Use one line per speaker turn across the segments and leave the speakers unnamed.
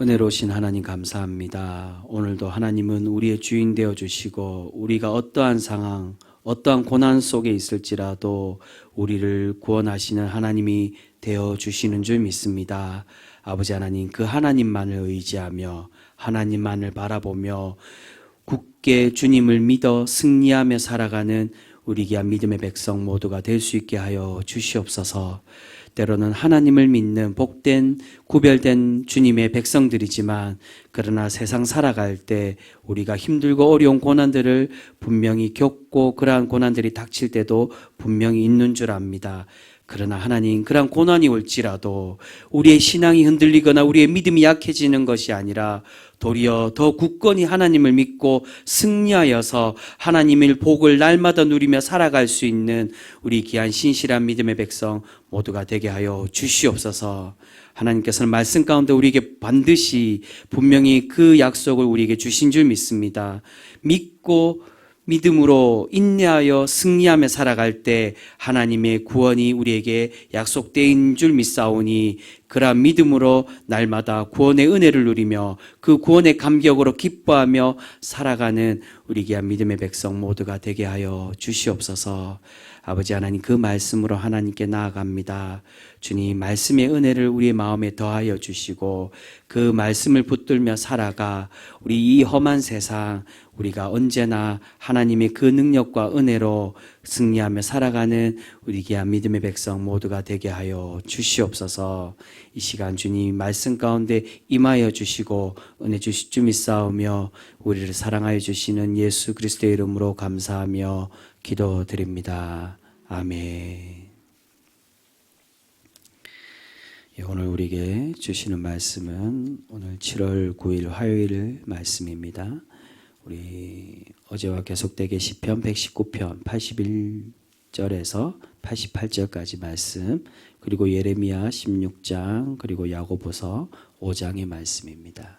은혜로우신 하나님 감사합니다. 오늘도 하나님은 우리의 주인 되어 주시고 우리가 어떠한 상황, 어떠한 고난 속에 있을지라도 우리를 구원하시는 하나님이 되어 주시는 줄 믿습니다. 아버지 하나님, 그 하나님만을 의지하며 하나님만을 바라보며 굳게 주님을 믿어 승리하며 살아가는 우리 귀한 믿음의 백성 모두가 될 수 있게 하여 주시옵소서. 때로는 하나님을 믿는 복된 구별된 주님의 백성들이지만 그러나 세상 살아갈 때 우리가 힘들고 어려운 고난들을 분명히 겪고 그러한 고난들이 닥칠 때도 분명히 있는 줄 압니다. 그러나 하나님, 그러한 고난이 올지라도 우리의 신앙이 흔들리거나 우리의 믿음이 약해지는 것이 아니라 도리어 더 굳건히 하나님을 믿고 승리하여서 하나님의 복을 날마다 누리며 살아갈 수 있는 우리 귀한 신실한 믿음의 백성 모두가 되게 하여 주시옵소서. 하나님께서는 말씀 가운데 우리에게 반드시 분명히 그 약속을 우리에게 주신 줄 믿습니다. 믿고 믿음으로 인내하여 승리하며 살아갈 때 하나님의 구원이 우리에게 약속된 줄 믿사오니 그러한 믿음으로 날마다 구원의 은혜를 누리며 그 구원의 감격으로 기뻐하며 살아가는 우리 귀한 믿음의 백성 모두가 되게 하여 주시옵소서. 아버지 하나님, 그 말씀으로 하나님께 나아갑니다. 주님, 말씀의 은혜를 우리의 마음에 더하여 주시고 그 말씀을 붙들며 살아가 우리 이 험한 세상 우리가 언제나 하나님의 그 능력과 은혜로 승리하며 살아가는 우리 귀한 믿음의 백성 모두가 되게 하여 주시옵소서. 이 시간 주님 말씀 가운데 임하여 주시고 은혜 주실 줄 믿사오며 우리를 사랑하여 주시는 예수 그리스도의 이름으로 감사하며 기도드립니다. 아멘. 오늘 우리에게 주시는 말씀은 오늘 7월 9일 화요일 말씀입니다. 우리 어제와 계속되게 시편 119편 81절에서 88절까지 말씀, 그리고 예레미야 16장, 그리고 야고보서 5장의 말씀입니다.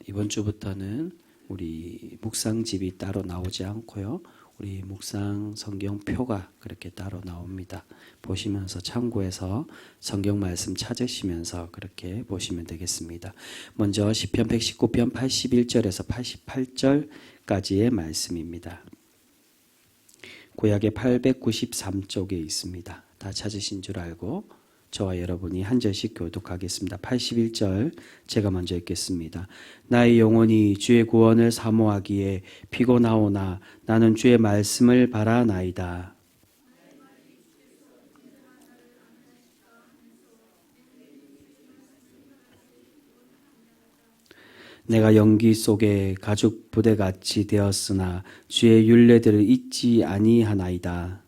이번 주부터는 우리 묵상집이 따로 나오지 않고요. 우리 묵상 성경표가 그렇게 따로 나옵니다. 보시면서 참고해서 성경 말씀 찾으시면서 그렇게 보시면 되겠습니다. 먼저 시편 119편 81절에서 88절까지의 말씀입니다. 구약의 893쪽에 있습니다. 다 찾으신 줄 알고 저와 여러분이 한 절씩 교독하겠습니다. 81절 제가 먼저 읽겠습니다. 나의 영혼이 주의 구원을 사모하기에 피곤하오나 나는 주의 말씀을 바라나이다. 내가 연기 속에 가죽 부대같이 되었으나 주의 율례들을 잊지 아니하나이다.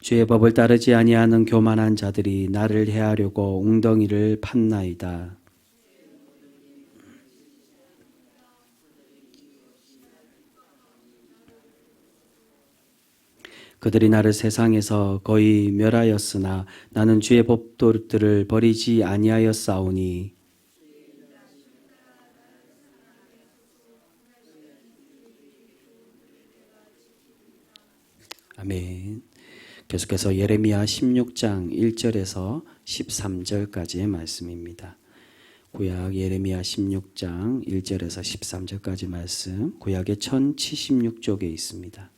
주의 법을 따르지 아니하는 교만한 자들이 나를 해하려고 웅덩이를 팠나이다. 그들이 나를 세상에서 거의 멸하였으나 나는 주의 법도들을 버리지 아니하였사오니 아멘. 계속해서 예레미야 16장 1절에서 13절까지의 말씀입니다. 구약 예레미야 16장 1절에서 13절까지 말씀, 구약의 1076쪽에 있습니다.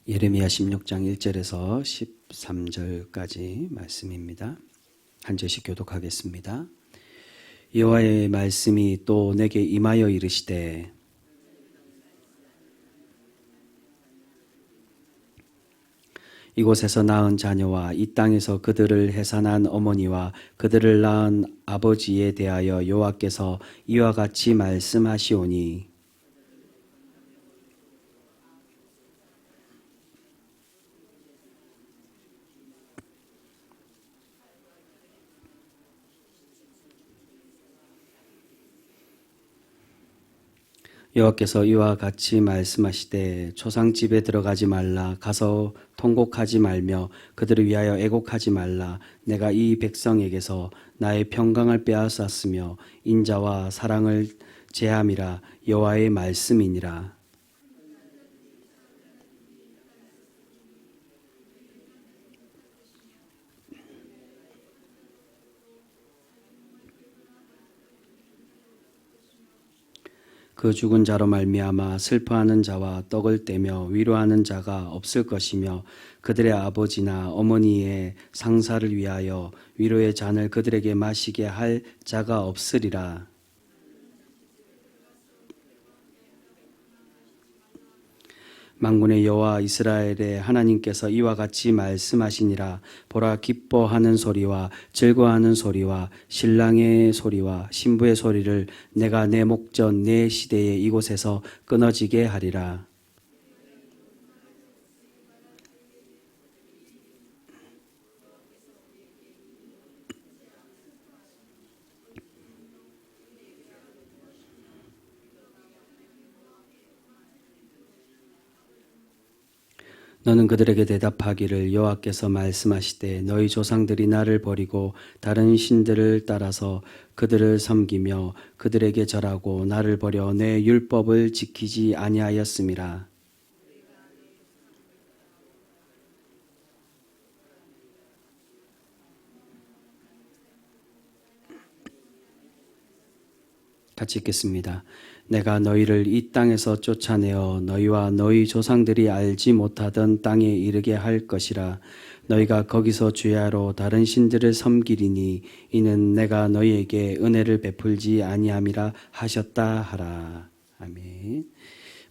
예레미야 16장 1절에서 13절까지 말씀입니다. 한 절씩 교독하겠습니다. 여호와의 말씀이 또 내게 임하여 이르시되 이곳에서 낳은 자녀와 이 땅에서 그들을 해산한 어머니와 그들을 낳은 아버지에 대하여 여호와께서 이와 같이 말씀하시오니 여호와께서 이와 같이 말씀하시되 초상 집에 들어가지 말라 가서 통곡하지 말며 그들을 위하여 애곡하지 말라 내가 이 백성에게서 나의 평강을 빼앗았으며 인자와 사랑을 제함이라 여호와의 말씀이니라. 그 죽은 자로 말미암아 슬퍼하는 자와 떡을 떼며 위로하는 자가 없을 것이며 그들의 아버지나 어머니의 상사를 위하여 위로의 잔을 그들에게 마시게 할 자가 없으리라. 만군의 여호와 이스라엘의 하나님께서 이와 같이 말씀하시니라. 보라, 기뻐하는 소리와 즐거워하는 소리와 신랑의 소리와 신부의 소리를 내가 내 목전 내 시대에 이곳에서 끊어지게 하리라. 너는 그들에게 대답하기를 여호와께서 말씀하시되 너희 조상들이 나를 버리고 다른 신들을 따라서 그들을 섬기며 그들에게 절하고 나를 버려 내 율법을 지키지 아니하였음이라. 같이 읽겠습니다. 내가 너희를 이 땅에서 쫓아내어 너희와 너희 조상들이 알지 못하던 땅에 이르게 할 것이라. 너희가 거기서 주야로 다른 신들을 섬기리니 이는 내가 너희에게 은혜를 베풀지 아니함이라 하셨다 하라. 아멘.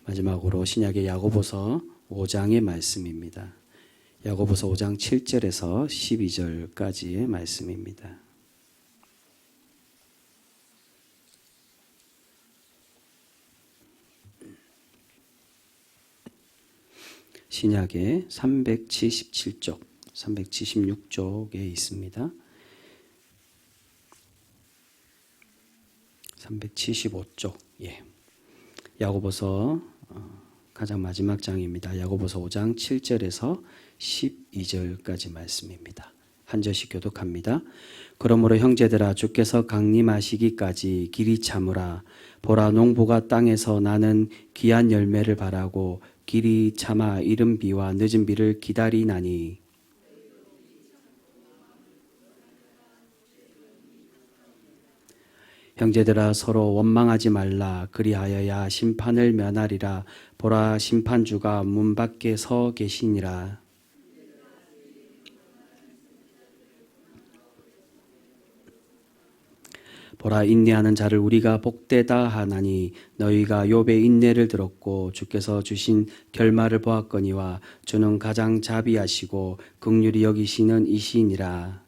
마지막으로 신약의 야고보서 5장의 말씀입니다. 야고보서 5장 7절에서 12절까지의 말씀입니다. 신약의 377쪽, 376쪽에 있습니다. 375쪽, 야고보서 가장 마지막 장입니다. 야고보서 5장 7절에서 12절까지 말씀입니다. 한 절씩 교독합니다. 그러므로 형제들아 주께서 강림하시기까지 길이 참으라. 보라, 농부가 땅에서 나는 귀한 열매를 바라고 길이 참아 이른 비와 늦은 비를 기다리나니 형제들아 서로 원망하지 말라. 그리하여야 심판을 면하리라. 보라, 심판주가 문 밖에 서 계시니라. 보라, 인내하는 자를 우리가 복되다 하나니 너희가 욥의 인내를 들었고 주께서 주신 결말을 보았거니와 주는 가장 자비하시고 긍휼히 여기시는 이시니라.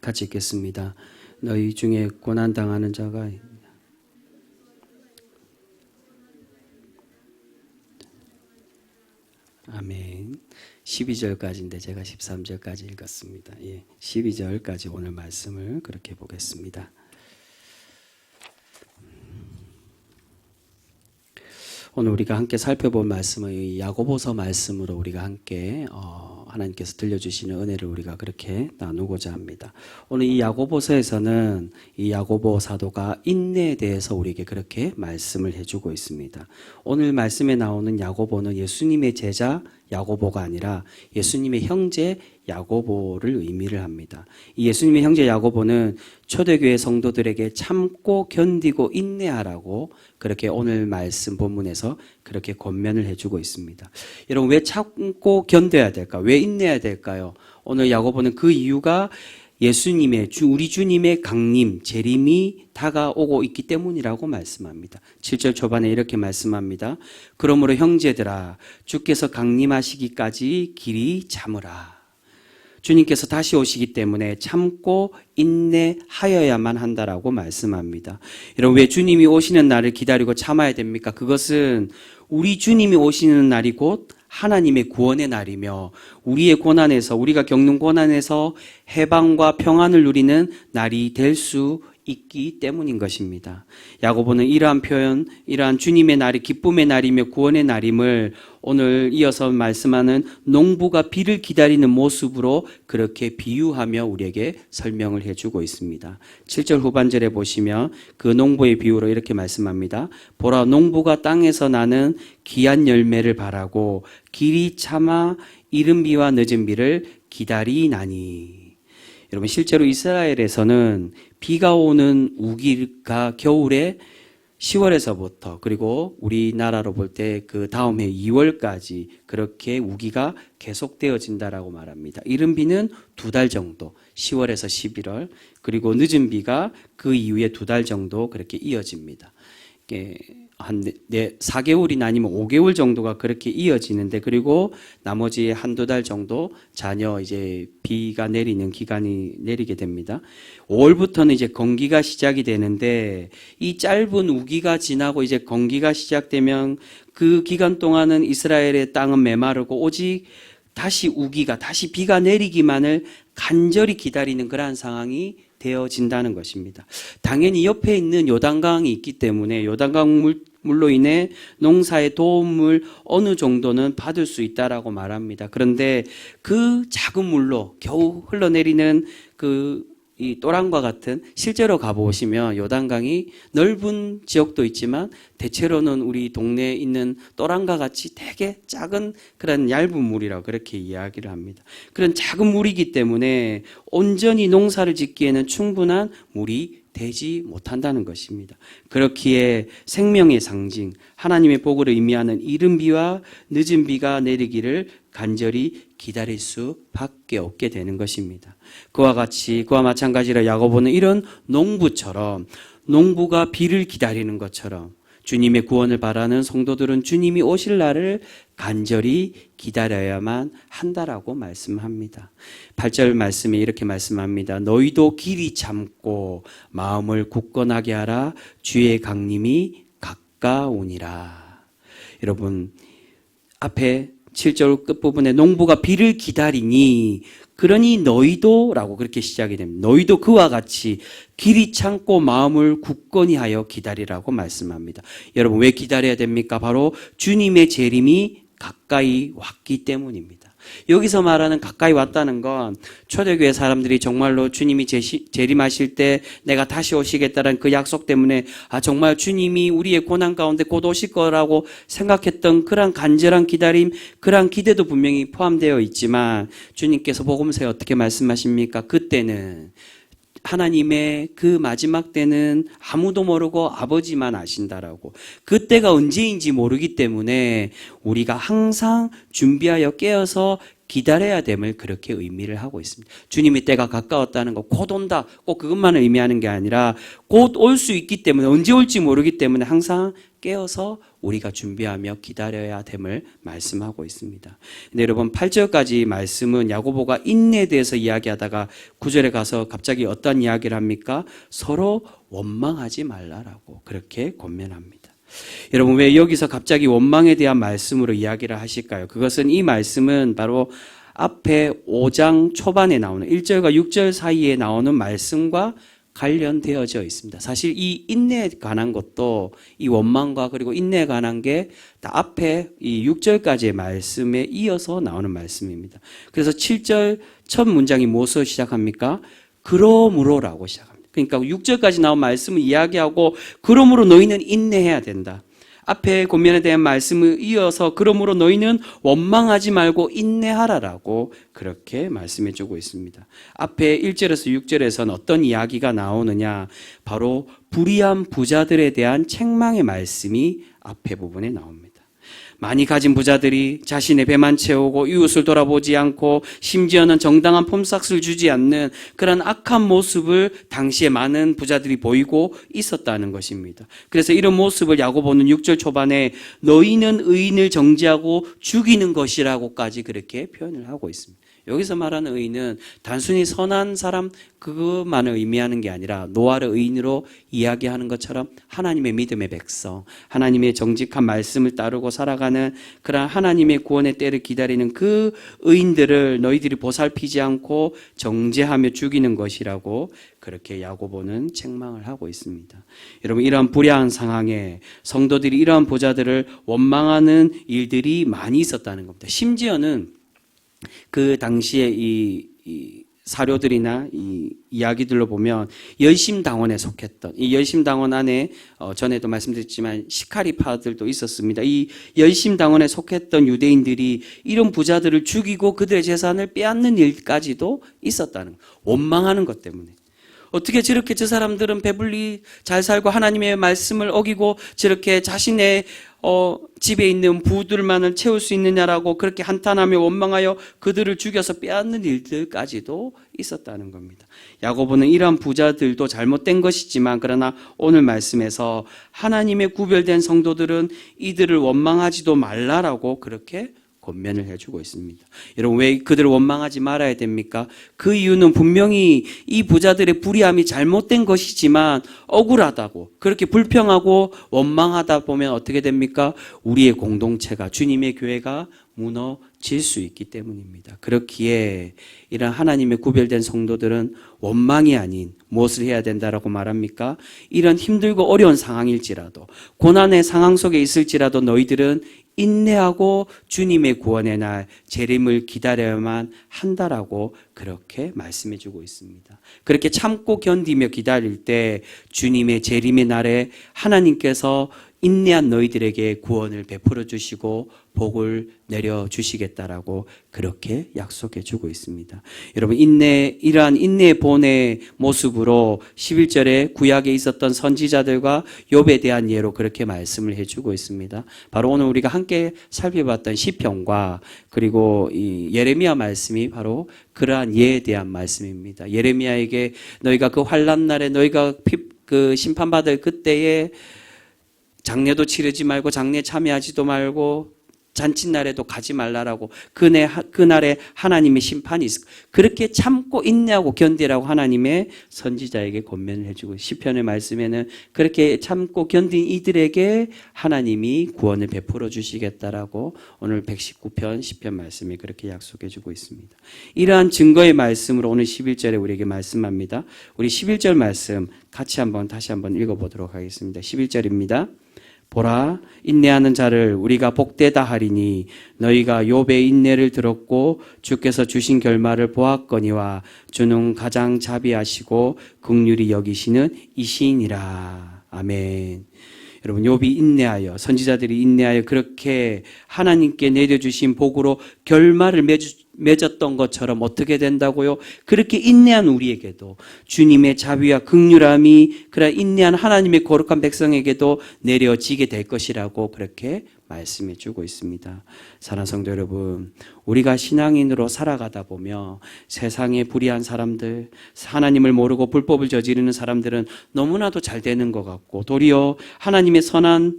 같이 읽겠습니다. 너희 중에 고난당하는 자가 아멘. 12절까지인데 제가 13절까지 읽었습니다. 12절까지 오늘 말씀을 그렇게 보겠습니다. 오늘 우리가 함께 살펴본 말씀은 야고보서 말씀으로 우리가 함께 하나님께서 들려주시는 은혜를 우리가 그렇게 나누고자 합니다. 오늘 이 야고보서에서는 이 야고보 사도가 인내에 대해서 우리에게 그렇게 말씀을 해주고 있습니다. 오늘 말씀에 나오는 야고보는 예수님의 제자 야고보가 아니라 예수님의 형제 야고보를 의미를 합니다. 이 예수님의 형제 야고보는 초대교회 성도들에게 참고 견디고 인내하라고 그렇게 오늘 말씀 본문에서 그렇게 권면을 해주고 있습니다. 여러분, 왜 참고 견뎌야 될까? 왜 인내해야 될까요? 오늘 야고보는 그 이유가 예수님의 우리 주님의 강림, 재림이 다가오고 있기 때문이라고 말씀합니다. 7절 초반에 이렇게 말씀합니다. 그러므로 형제들아 주께서 강림하시기까지 길이 참으라. 주님께서 다시 오시기 때문에 참고 인내하여야만 한다라고 말씀합니다. 여러분, 왜 주님이 오시는 날을 기다리고 참아야 됩니까? 그것은 우리 주님이 오시는 날이 곧 하나님의 구원의 날이며 우리의 고난에서, 우리가 겪는 고난에서 해방과 평안을 누리는 날이 될 수 있기 때문인 것입니다. 야고보는 이러한 표현, 이러한 주님의 날이 기쁨의 날이며 구원의 날임을 오늘 이어서 말씀하는 농부가 비를 기다리는 모습으로 그렇게 비유하며 우리에게 설명을 해주고 있습니다. 7절 후반절에 보시면 그 농부의 비유로 이렇게 말씀합니다. 보라, 농부가 땅에서 나는 귀한 열매를 바라고 길이 참아 이른 비와 늦은 비를 기다리나니. 여러분, 실제로 이스라엘에서는 비가 오는 우기가 겨울에 10월에서부터 그리고 우리나라로 볼 때 그 다음 해 2월까지 그렇게 우기가 계속되어진다라고 말합니다. 이른 비는 2달 정도, 10월에서 11월, 그리고 늦은 비가 그 이후에 2달 정도 그렇게 이어집니다. 한 4개월이나 아니면 5개월 정도가 그렇게 이어지는데, 그리고 나머지 한두 달 정도 자녀 이제 비가 내리는 기간이 내리게 됩니다. 5월부터는 이제 건기가 시작이 되는데, 이 짧은 우기가 지나고 이제 건기가 시작되면 그 기간 동안은 이스라엘의 땅은 메마르고 오직 다시 우기가, 다시 비가 내리기만을 간절히 기다리는 그러한 상황이 되어진다는 것입니다. 당연히 옆에 있는 요단강이 있기 때문에 요단강 물로 인해 농사의 도움을 어느 정도는 받을 수 있다라고 말합니다. 그런데 그 작은 물로 겨우 흘러내리는 이 또랑과 같은, 실제로 가보시면 요단강이 넓은 지역도 있지만 대체로는 우리 동네에 있는 또랑과 같이 되게 작은 그런 얇은 물이라고 그렇게 이야기를 합니다. 그런 작은 물이기 때문에 온전히 농사를 짓기에는 충분한 물이 되지 못한다는 것입니다. 그렇기에 생명의 상징, 하나님의 복을 의미하는 이른 비와 늦은 비가 내리기를 간절히 기다릴 수밖에 없게 되는 것입니다. 그와 마찬가지로 야고보는 이런 농부처럼, 농부가 비를 기다리는 것처럼 주님의 구원을 바라는 성도들은 주님이 오실 날을 간절히 기다려야만 한다라고 말씀합니다. 8절 말씀에 이렇게 말씀합니다. 너희도 길이 참고 마음을 굳건하게 하라. 주의 강림이 가까우니라. 여러분, 앞에 7절 끝부분에 농부가 비를 기다리니 그러니 너희도 라고 그렇게 시작이 됩니다. 너희도 그와 같이 길이 참고 마음을 굳건히 하여 기다리라고 말씀합니다. 여러분, 왜 기다려야 됩니까? 바로 주님의 재림이 가까이 왔기 때문입니다. 여기서 말하는 가까이 왔다는 건 초대교회 사람들이 정말로 주님이 재림하실 때 내가 다시 오시겠다는 그 약속 때문에 정말 주님이 우리의 고난 가운데 곧 오실 거라고 생각했던 그런 간절한 기다림, 그런 기대도 분명히 포함되어 있지만 주님께서 복음서에 어떻게 말씀하십니까? 그때는 하나님의 그 마지막 때는 아무도 모르고 아버지만 아신다라고. 그때가 언제인지 모르기 때문에 우리가 항상 준비하여 깨어서 기다려야 됨을 그렇게 의미를 하고 있습니다. 주님의 때가 가까웠다는 거, 곧 온다, 꼭 그것만 의미하는 게 아니라 곧 올 수 있기 때문에, 언제 올지 모르기 때문에 항상 깨어서 우리가 준비하며 기다려야 됨을 말씀하고 있습니다. 근데 여러분, 8절까지 말씀은 야고보가 인내에 대해서 이야기하다가 9절에 가서 갑자기 어떤 이야기를 합니까? 서로 원망하지 말라라고 그렇게 권면합니다. 여러분, 왜 여기서 갑자기 원망에 대한 말씀으로 이야기를 하실까요? 그것은, 이 말씀은 바로 앞에 5장 초반에 나오는 1절과 6절 사이에 나오는 말씀과 관련되어져 있습니다. 사실 이 인내에 관한 것도, 이 원망과 그리고 인내에 관한 게 다 앞에 이 6절까지의 말씀에 이어서 나오는 말씀입니다. 그래서 7절 첫 문장이 무엇으로 시작합니까? 그러므로라고 시작합니다. 그러니까 6절까지 나온 말씀을 이야기하고 그러므로 너희는 인내해야 된다. 앞에 권면에 대한 말씀을 이어서 그러므로 너희는 원망하지 말고 인내하라라고 그렇게 말씀해 주고 있습니다. 앞에 1절에서 6절에서는 어떤 이야기가 나오느냐, 바로 불의한 부자들에 대한 책망의 말씀이 앞에 부분에 나옵니다. 많이 가진 부자들이 자신의 배만 채우고 이웃을 돌아보지 않고 심지어는 정당한 폼삭스를 주지 않는 그런 악한 모습을 당시에 많은 부자들이 보이고 있었다는 것입니다. 그래서 이런 모습을 야고보는 6절 초반에 너희는 의인을 정죄하고 죽이는 것이라고까지 그렇게 표현을 하고 있습니다. 여기서 말하는 의인은 단순히 선한 사람 그것만을 의미하는 게 아니라 노아를 의인으로 이야기하는 것처럼 하나님의 믿음의 백성, 하나님의 정직한 말씀을 따르고 살아가는 그러한 하나님의 구원의 때를 기다리는 그 의인들을 너희들이 보살피지 않고 정죄하며 죽이는 것이라고 그렇게 야고보는 책망을 하고 있습니다. 여러분, 이러한 불의한 상황에 성도들이 이러한 보좌들을 원망하는 일들이 많이 있었다는 겁니다. 심지어는 그 당시에 이 사료들이나 이 이야기들로 보면 열심당원에 속했던, 이 열심당원 안에 전에도 말씀드렸지만 시카리파들도 있었습니다. 이 열심당원에 속했던 유대인들이 이런 부자들을 죽이고 그들의 재산을 빼앗는 일까지도 있었다는 거예요. 원망하는 것 때문에. 어떻게 저렇게 저 사람들은 배불리 잘 살고 하나님의 말씀을 어기고 저렇게 자신의 집에 있는 부들만을 채울 수 있느냐라고 그렇게 한탄하며 원망하여 그들을 죽여서 빼앗는 일들까지도 있었다는 겁니다. 야고보는 이러한 부자들도 잘못된 것이지만 그러나 오늘 말씀에서 하나님의 구별된 성도들은 이들을 원망하지도 말라라고 그렇게 권면을 해주고 있습니다. 여러분, 왜 그들을 원망하지 말아야 됩니까? 그 이유는 분명히 이 부자들의 불의함이 잘못된 것이지만 억울하다고 그렇게 불평하고 원망하다 보면 어떻게 됩니까? 우리의 공동체가, 주님의 교회가 무너질 수 있기 때문입니다. 그렇기에 이런 하나님의 구별된 성도들은 원망이 아닌 무엇을 해야 된다라고 말합니까? 이런 힘들고 어려운 상황일지라도, 고난의 상황 속에 있을지라도 너희들은 인내하고 주님의 구원의 날 재림을 기다려야만 한다라고 그렇게 말씀해 주고 있습니다. 그렇게 참고 견디며 기다릴 때 주님의 재림의 날에 하나님께서 인내한 너희들에게 구원을 베풀어 주시고 복을 내려 주시겠다라고 그렇게 약속해 주고 있습니다. 여러분, 이러한 인내의 본의 모습으로 11절에 구약에 있었던 선지자들과 욥에 대한 예로 그렇게 말씀을 해 주고 있습니다. 바로 오늘 우리가 함께 살펴봤던 시편과 그리고 이 예레미야 말씀이 바로 그러한 예에 대한 말씀입니다. 예레미야에게 너희가 그 환난 날에 너희가 그 심판받을 그때에 장례도 치르지 말고 장례 참여하지도 말고 잔칫날에도 가지 말라라고 그날에 하나님의 심판이 있을 그렇게 참고 인내하고 견디라고 하나님의 선지자에게 권면을 해주고 시편의 말씀에는 그렇게 참고 견딘 이들에게 하나님이 구원을 베풀어 주시겠다라고 오늘 119편 시편 말씀이 그렇게 약속해 주고 있습니다. 이러한 증거의 말씀으로 오늘 11절에 우리에게 말씀합니다. 우리 11절 말씀 같이 다시 한번 읽어보도록 하겠습니다. 11절입니다. 보라, 인내하는 자를 우리가 복되다 하리니 너희가 욥의 인내를 들었고 주께서 주신 결말을 보았거니와 주는 가장 자비하시고 긍휼히 여기시는 이시니라. 아멘. 여러분, 욥이 인내하여, 선지자들이 인내하여 그렇게 하나님께 내려주신 복으로 결말을 맺었던 것처럼 어떻게 된다고요? 그렇게 인내한 우리에게도 주님의 자비와 긍휼함이 그래 인내한 하나님의 거룩한 백성에게도 내려지게 될 것이라고 그렇게 말씀해 주고 있습니다. 사랑하는 성도 여러분, 우리가 신앙인으로 살아가다 보며 세상에 불의한 사람들, 하나님을 모르고 불법을 저지르는 사람들은 너무나도 잘 되는 것 같고 도리어 하나님의 선한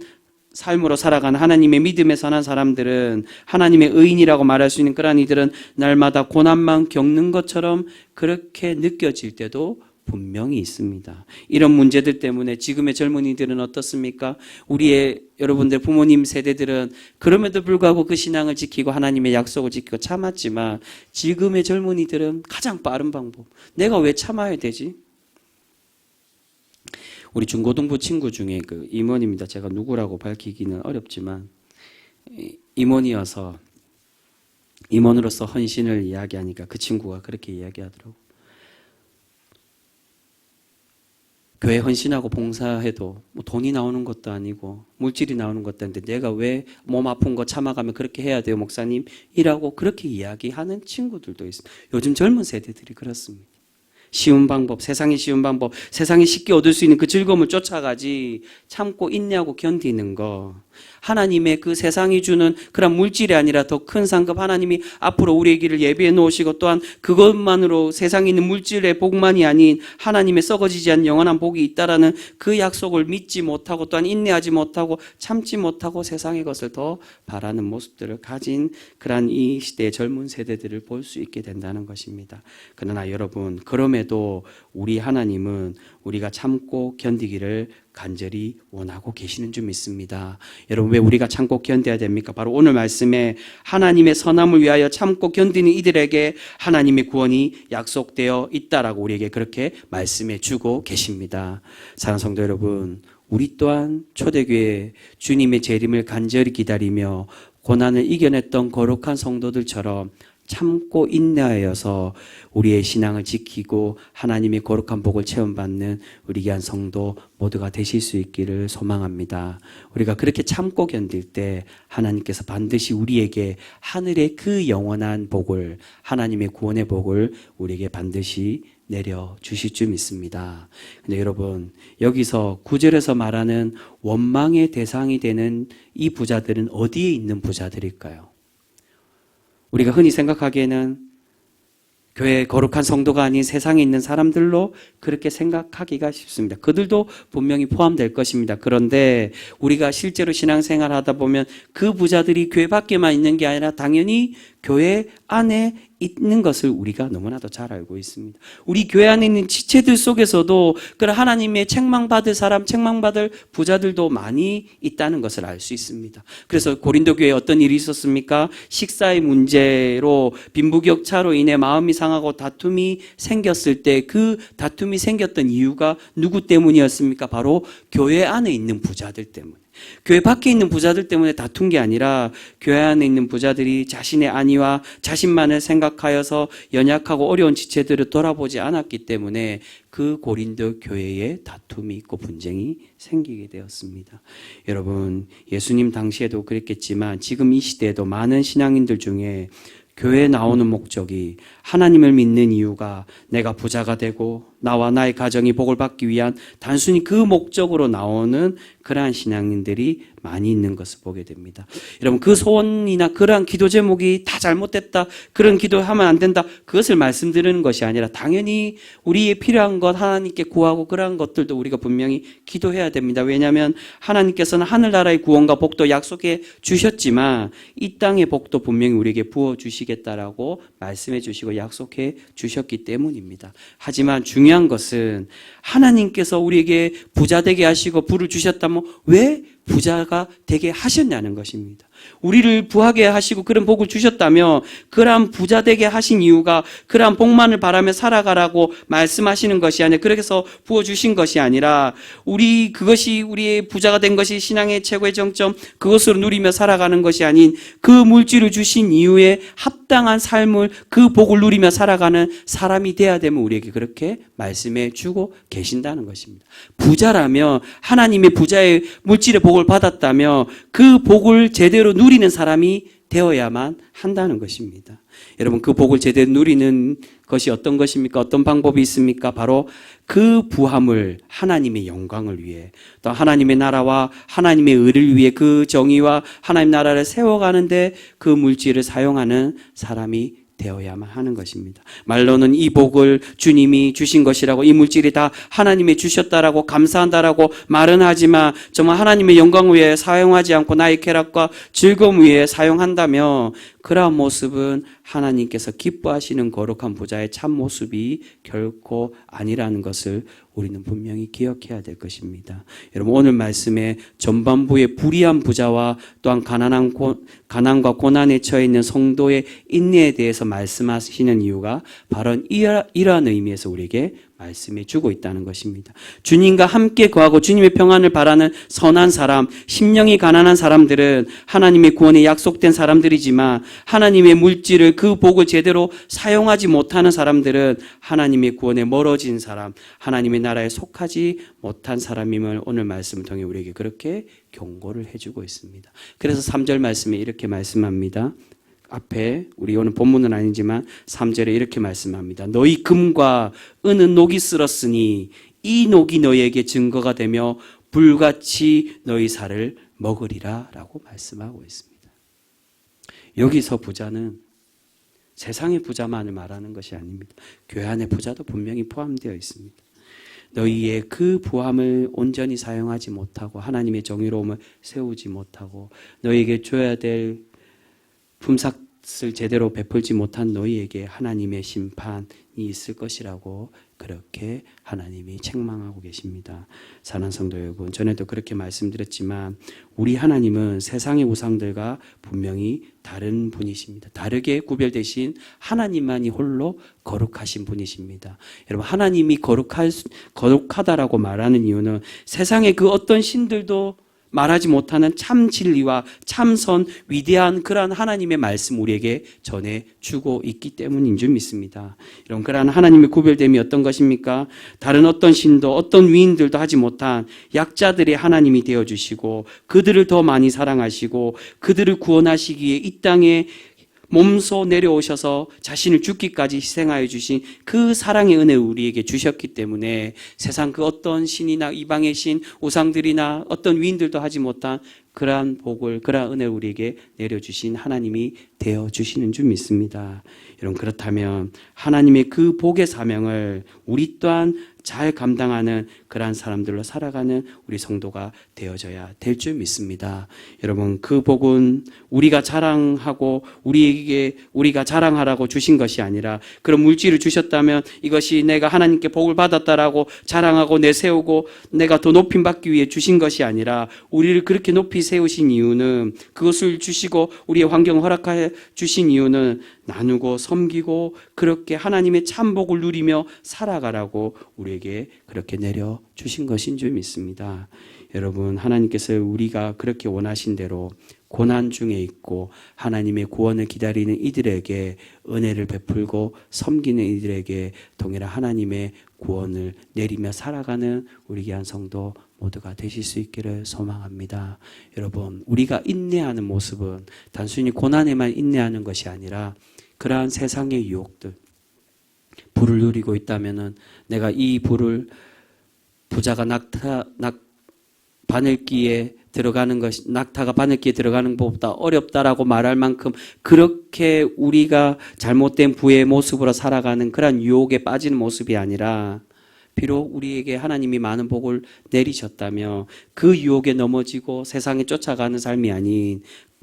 삶으로 살아가는 하나님의 믿음에 선한 사람들은 하나님의 의인이라고 말할 수 있는 그러한 이들은 날마다 고난만 겪는 것처럼 그렇게 느껴질 때도 분명히 있습니다. 이런 문제들 때문에 지금의 젊은이들은 어떻습니까? 우리의 여러분들 부모님 세대들은 그럼에도 불구하고 그 신앙을 지키고 하나님의 약속을 지키고 참았지만 지금의 젊은이들은 가장 빠른 방법, 내가 왜 참아야 되지? 우리 중고등부 친구 중에 그 임원입니다. 제가 누구라고 밝히기는 어렵지만 임원이어서 임원으로서 헌신을 이야기하니까 그 친구가 그렇게 이야기하더라고. 교회 헌신하고 봉사해도 뭐 돈이 나오는 것도 아니고 물질이 나오는 것도 아닌데 내가 왜 몸 아픈 거 참아가며 그렇게 해야 돼요, 목사님? 이라고 그렇게 이야기하는 친구들도 있습니다. 요즘 젊은 세대들이 그렇습니다. 쉬운 방법, 세상의 쉬운 방법, 세상에 쉽게 얻을 수 있는 그 즐거움을 쫓아가지 참고 인내하고 견디는 거. 하나님의 그 세상이 주는 그런 물질이 아니라 더 큰 상급 하나님이 앞으로 우리의 길을 예비해 놓으시고 또한 그것만으로 세상에 있는 물질의 복만이 아닌 하나님의 썩어지지 않는 영원한 복이 있다라는 그 약속을 믿지 못하고 또한 인내하지 못하고 참지 못하고 세상의 것을 더 바라는 모습들을 가진 그러한 이 시대의 젊은 세대들을 볼 수 있게 된다는 것입니다. 그러나 여러분, 그럼에도 우리 하나님은 우리가 참고 견디기를 간절히 원하고 계시는 줄 믿습니다. 여러분, 왜 우리가 참고 견뎌야 됩니까? 바로 오늘 말씀에 하나님의 선함을 위하여 참고 견디는 이들에게 하나님의 구원이 약속되어 있다라고 우리에게 그렇게 말씀해 주고 계십니다. 사랑하는 성도 여러분, 우리 또한 초대교회 주님의 재림을 간절히 기다리며 고난을 이겨냈던 거룩한 성도들처럼 참고 인내하여서 우리의 신앙을 지키고 하나님의 거룩한 복을 체험받는 우리 귀한 성도 모두가 되실 수 있기를 소망합니다. 우리가 그렇게 참고 견딜 때 하나님께서 반드시 우리에게 하늘의 그 영원한 복을, 하나님의 구원의 복을 우리에게 반드시 내려주실 줄 믿습니다. 근데 여러분, 여기서 9절에서 말하는 원망의 대상이 되는 이 부자들은 어디에 있는 부자들일까요? 우리가 흔히 생각하기에는 교회 거룩한 성도가 아닌 세상에 있는 사람들로 그렇게 생각하기가 쉽습니다. 그들도 분명히 포함될 것입니다. 그런데 우리가 실제로 신앙생활 하다 보면 그 부자들이 교회 밖에만 있는 게 아니라 당연히 교회 안에 있는 것을 우리가 너무나도 잘 알고 있습니다. 우리 교회 안에 있는 지체들 속에서도 그런 하나님의 책망받을 사람, 책망받을 부자들도 많이 있다는 것을 알 수 있습니다. 그래서 고린도 교회에 어떤 일이 있었습니까? 식사의 문제로 빈부격차로 인해 마음이 상하고 다툼이 생겼을 때 그 다툼이 생겼던 이유가 누구 때문이었습니까? 바로 교회 안에 있는 부자들 때문에. 교회 밖에 있는 부자들 때문에 다툰 게 아니라 교회 안에 있는 부자들이 자신의 안위와 자신만을 생각하여서 연약하고 어려운 지체들을 돌아보지 않았기 때문에 그 고린도 교회에 다툼이 있고 분쟁이 생기게 되었습니다. 여러분, 예수님 당시에도 그랬겠지만 지금 이 시대에도 많은 신앙인들 중에 교회에 나오는 목적이 하나님을 믿는 이유가 내가 부자가 되고 나와 나의 가정이 복을 받기 위한 단순히 그 목적으로 나오는 그러한 신앙인들이 많이 있는 것을 보게 됩니다. 여러분, 그 소원이나 그러한 기도 제목이 다 잘못됐다, 그런 기도하면 안 된다, 그것을 말씀드리는 것이 아니라 당연히 우리의 필요한 것 하나님께 구하고 그러한 것들도 우리가 분명히 기도해야 됩니다. 왜냐하면 하나님께서는 하늘나라의 구원과 복도 약속해 주셨지만 이 땅의 복도 분명히 우리에게 부어주시겠다라고 말씀해 주시고 약속해 주셨기 때문입니다. 하지만 중요한 것은 하나님께서 우리에게 부자 되게 하시고 부를 주셨다면 왜 부자가 되게 하셨냐는 것입니다. 우리를 부하게 하시고 그런 복을 주셨다면 그러한 부자 되게 하신 이유가 그러한 복만을 바라며 살아가라고 말씀하시는 것이 아니라 그래서 부어주신 것이 아니라 그것이 우리의 부자가 된 것이 신앙의 최고의 정점, 그것으로 누리며 살아가는 것이 아닌 그 물질을 주신 이유에 합당한 삶을, 그 복을 누리며 살아가는 사람이 돼야 되면 우리에게 그렇게 말씀해 주고 계신다는 것입니다. 부자라면 하나님의 부자의 물질의 복을 받았다며 그 복을 제대로 누리는 사람이 되어야만 한다는 것입니다. 여러분, 그 복을 제대로 누리는 것이 어떤 것입니까? 어떤 방법이 있습니까? 바로 그 부함을 하나님의 영광을 위해, 또 하나님의 나라와 하나님의 의를 위해 그 정의와 하나님 나라를 세워가는데 그 물질을 사용하는 사람이 되어야만 하는 것입니다. 말로는 이 복을 주님이 주신 것이라고, 이 물질이 다 하나님이 주셨다라고 감사한다라고 말은 하지만 정말 하나님의 영광을 위해 사용하지 않고 나의 쾌락과 즐거움 위해 사용한다면 그러한 모습은 하나님께서 기뻐하시는 거룩한 부자의 참 모습이 결코 아니라는 것을 우리는 분명히 기억해야 될 것입니다. 여러분, 오늘 말씀에 전반부의 불의한 부자와 또한 가난과 고난에 처해 있는 성도의 인내에 대해서 말씀하시는 이유가 바로 이러한 의미에서 우리에게 말씀해 주고 있다는 것입니다. 주님과 함께 거하고 주님의 평안을 바라는 선한 사람, 심령이 가난한 사람들은 하나님의 구원에 약속된 사람들이지만 하나님의 물질을, 그 복을 제대로 사용하지 못하는 사람들은 하나님의 구원에 멀어진 사람, 하나님의 나라에 속하지 못한 사람임을 오늘 말씀을 통해 우리에게 그렇게 경고를 해주고 있습니다. 그래서 3절 말씀에 이렇게 말씀합니다. 앞에 우리 오늘 본문은 아니지만 3절에 이렇게 말씀합니다. 너희 금과 은은 녹이 쓸었으니 이 녹이 너희에게 증거가 되며 불같이 너희 살을 먹으리라 라고 말씀하고 있습니다. 여기서 부자는 세상의 부자만을 말하는 것이 아닙니다. 교회 안의 부자도 분명히 포함되어 있습니다. 너희의 그 부함을 온전히 사용하지 못하고 하나님의 정의로움을 세우지 못하고 너희에게 줘야 될 품삯을 제대로 베풀지 못한 너희에게 하나님의 심판이 있을 것이라고 그렇게 하나님이 책망하고 계십니다. 사랑하는 성도 여러분, 전에도 그렇게 말씀드렸지만 우리 하나님은 세상의 우상들과 분명히 다른 분이십니다. 다르게 구별되신 하나님만이 홀로 거룩하신 분이십니다. 여러분, 하나님이 거룩하다라고 말하는 이유는 세상의 그 어떤 신들도 말하지 못하는 참 진리와 참선, 위대한 그러한 하나님의 말씀 우리에게 전해주고 있기 때문인 줄 믿습니다. 여러분, 그러한 하나님의 구별됨이 어떤 것입니까? 다른 어떤 신도 어떤 위인들도 하지 못한 약자들의 하나님이 되어주시고 그들을 더 많이 사랑하시고 그들을 구원하시기에 이 땅에 몸소 내려오셔서 자신을 죽기까지 희생하여 주신 그 사랑의 은혜를 우리에게 주셨기 때문에 세상 그 어떤 신이나 이방의 신, 우상들이나 어떤 위인들도 하지 못한 그러한 복을, 그러한 은혜를 우리에게 내려주신 하나님이 되어주시는 줄 믿습니다. 여러분, 그렇다면 하나님의 그 복의 사명을 우리 또한 잘 감당하는 그러한 사람들로 살아가는 우리 성도가 되어져야 될 줄 믿습니다. 여러분, 그 복은 우리가 자랑하고 우리가 자랑하라고 주신 것이 아니라 그런 물질을 주셨다면 이것이 내가 하나님께 복을 받았다라고 자랑하고 내세우고 내가 더 높임 받기 위해 주신 것이 아니라 우리를 그렇게 높이 세우신 이유는 그것을 주시고 우리의 환경을 허락해 주신 이유는 나누고 섬기고 그렇게 하나님의 참복을 누리며 살아가라고 우리에게 그렇게 내려주신 것인 줄 믿습니다. 여러분, 하나님께서 우리가 그렇게 원하신 대로 고난 중에 있고 하나님의 구원을 기다리는 이들에게 은혜를 베풀고 섬기는 이들에게 동일한 하나님의 구원을 내리며 살아가는 우리 귀한 성도 모두가 되실 수 있기를 소망합니다. 여러분, 우리가 인내하는 모습은 단순히 고난에만 인내하는 것이 아니라 그러한 세상의 유혹들, 불을 누리고 있다면은 내가 이 불을 부자가 바늘기에 들어가는 것이 낙타가 바늘기에 들어가는 것보다 어렵다라고 말할 만큼 그렇게 우리가 잘못된 부의 모습으로 살아가는 그런 유혹에 빠지는 모습이 아니라 비록 우리에게 하나님이 많은 복을 내리셨다며 그 유혹에 넘어지고 세상에 쫓아가는 삶이 아닌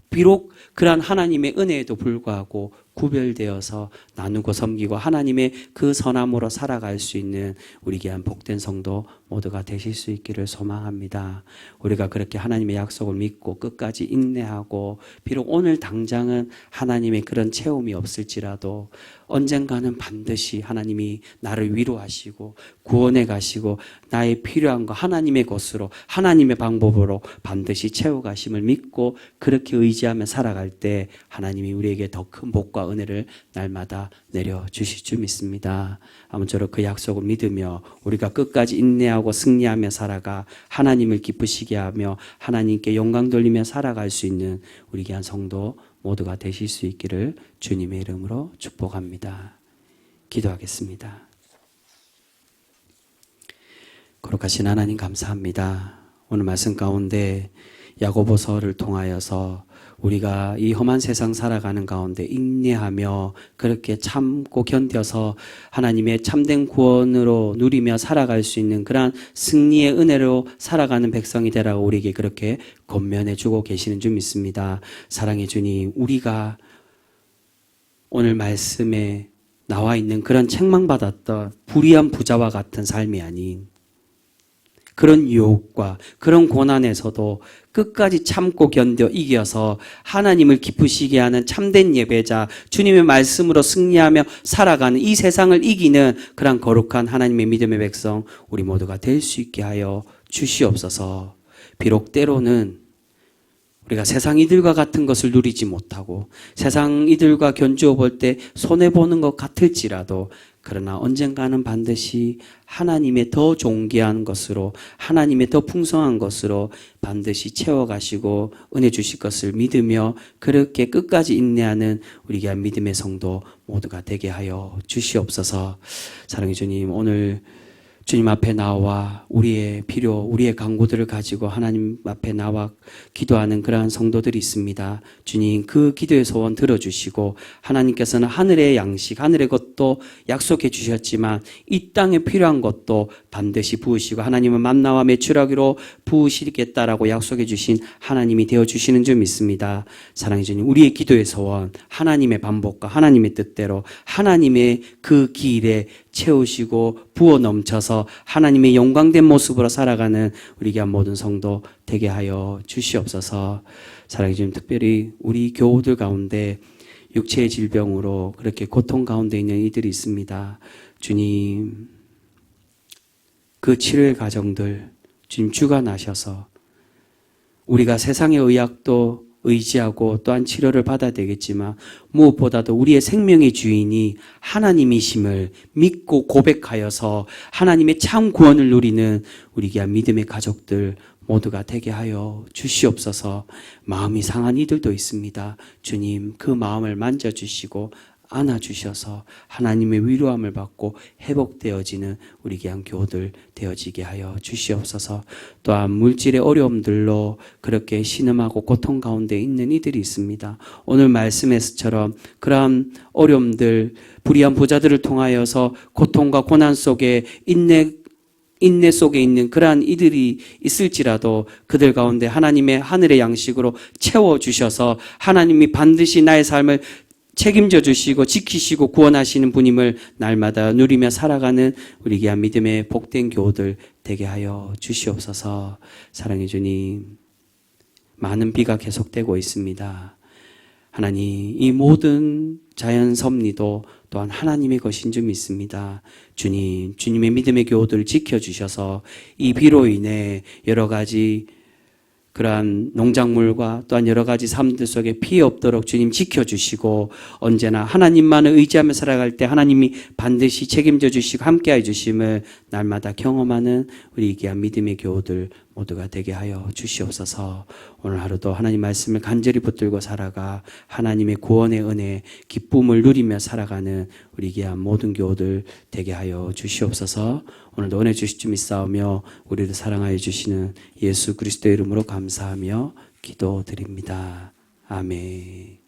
비록 그러한 하나님의 은혜에도 불구하고 구별되어서 나누고 섬기고 하나님의 그 선함으로 살아갈 수 있는 우리 귀한 복된 성도 모두가 되실 수 있기를 소망합니다. 우리가 그렇게 하나님의 약속을 믿고 끝까지 인내하고 비록 오늘 당장은 하나님의 그런 체험이 없을지라도 언젠가는 반드시 하나님이 나를 위로하시고 구원해 가시고 나의 필요한 거 하나님의 것으로 하나님의 방법으로 반드시 채워가심을 믿고 그렇게 의지하며 살아갈 때 하나님이 우리에게 더 큰 복과 은혜를 날마다 내려주실 줄 믿습니다. 아무쪼록 그 약속을 믿으며 우리가 끝까지 인내하고 승리하며 살아가 하나님을 기쁘시게 하며 하나님께 영광 돌리며 살아갈 수 있는 우리 귀한 성도 모두가 되실 수 있기를 주님의 이름으로 축복합니다. 기도하겠습니다. 거룩하신 하나님 감사합니다. 오늘 말씀 가운데 야고보서를 통하여서 우리가 이 험한 세상 살아가는 가운데 인내하며 그렇게 참고 견뎌서 하나님의 참된 구원으로 누리며 살아갈 수 있는 그러한 승리의 은혜로 살아가는 백성이 되라고 우리에게 그렇게 권면해 주고 계시는 줄 믿습니다. 사랑해 주님, 우리가 오늘 말씀에 나와 있는 그런 책망받았던 불의한 부자와 같은 삶이 아닌 그런 유혹과 그런 고난에서도 끝까지 참고 견뎌 이겨서 하나님을 기쁘시게 하는 참된 예배자, 주님의 말씀으로 승리하며 살아가는 이 세상을 이기는 그런 거룩한 하나님의 믿음의 백성 우리 모두가 될 수 있게 하여 주시옵소서. 비록 때로는 우리가 세상 이들과 같은 것을 누리지 못하고 세상 이들과 견주어 볼 때 손해보는 것 같을지라도 그러나 언젠가는 반드시 하나님의 더 존귀한 것으로 하나님의 더 풍성한 것으로 반드시 채워가시고 은혜 주실 것을 믿으며 그렇게 끝까지 인내하는 우리 귀한 믿음의 성도 모두가 되게 하여 주시옵소서. 사랑해 주님, 오늘 주님 앞에 나와 우리의 필요, 우리의 간구들을 가지고 하나님 앞에 나와 기도하는 그러한 성도들이 있습니다. 주님 그 기도의 소원 들어주시고 하나님께서는 하늘의 양식, 하늘의 것도 약속해 주셨지만 이 땅에 필요한 것도 반드시 부으시고 하나님은 만나와 메추라기로 부으시겠다라고 약속해 주신 하나님이 되어주시는 줄 믿습니다. 사랑해 주님, 우리의 기도의 소원, 하나님의 반복과 하나님의 뜻대로 하나님의 그 길에 채우시고 부어 넘쳐서 하나님의 영광된 모습으로 살아가는 우리 귀한 모든 성도 되게 하여 주시옵소서. 사랑해 주님, 특별히 우리 교우들 가운데 육체의 질병으로 그렇게 고통 가운데 있는 이들이 있습니다. 주님, 그 치료의 과정들 주님 주관하셔서 우리가 세상의 의학도 의지하고 또한 치료를 받아야 되겠지만 무엇보다도 우리의 생명의 주인이 하나님이심을 믿고 고백하여서 하나님의 참 구원을 누리는 우리 귀한 믿음의 가족들 모두가 되게 하여 주시옵소서. 마음이 상한 이들도 있습니다. 주님 그 마음을 만져주시고 안아주셔서 하나님의 위로함을 받고 회복되어지는 우리 귀한 교우들 되어지게 하여 주시옵소서. 또한 물질의 어려움들로 그렇게 신음하고 고통 가운데 있는 이들이 있습니다. 오늘 말씀에서처럼 그러한 어려움들, 불의한 부자들을 통하여서 고통과 고난 속에 인내 속에 있는 그러한 이들이 있을지라도 그들 가운데 하나님의 하늘의 양식으로 채워주셔서 하나님이 반드시 나의 삶을 책임져 주시고 지키시고 구원하시는 분임을 날마다 누리며 살아가는 우리 귀한 믿음의 복된 교우들 되게 하여 주시옵소서. 사랑해 주님, 많은 비가 계속되고 있습니다. 하나님, 이 모든 자연 섭리도 또한 하나님의 것인 줄 믿습니다. 주님, 주님의 믿음의 교우들을 지켜주셔서 이 비로 인해 여러 가지 그러한 농작물과 또한 여러 가지 삶들 속에 피해 없도록 주님 지켜주시고 언제나 하나님만을 의지하며 살아갈 때 하나님이 반드시 책임져 주시고 함께해 주심을 날마다 경험하는 우리 귀한 믿음의 교우들 모두가 되게 하여 주시옵소서. 오늘 하루도 하나님 말씀을 간절히 붙들고 살아가 하나님의 구원의 은혜, 기쁨을 누리며 살아가는 우리 귀한 모든 교우들 되게 하여 주시옵소서. 오늘도 은혜 주실 줄 믿사오며 우리를 사랑하여 주시는 예수 그리스도의 이름으로 감사하며 기도드립니다. 아멘.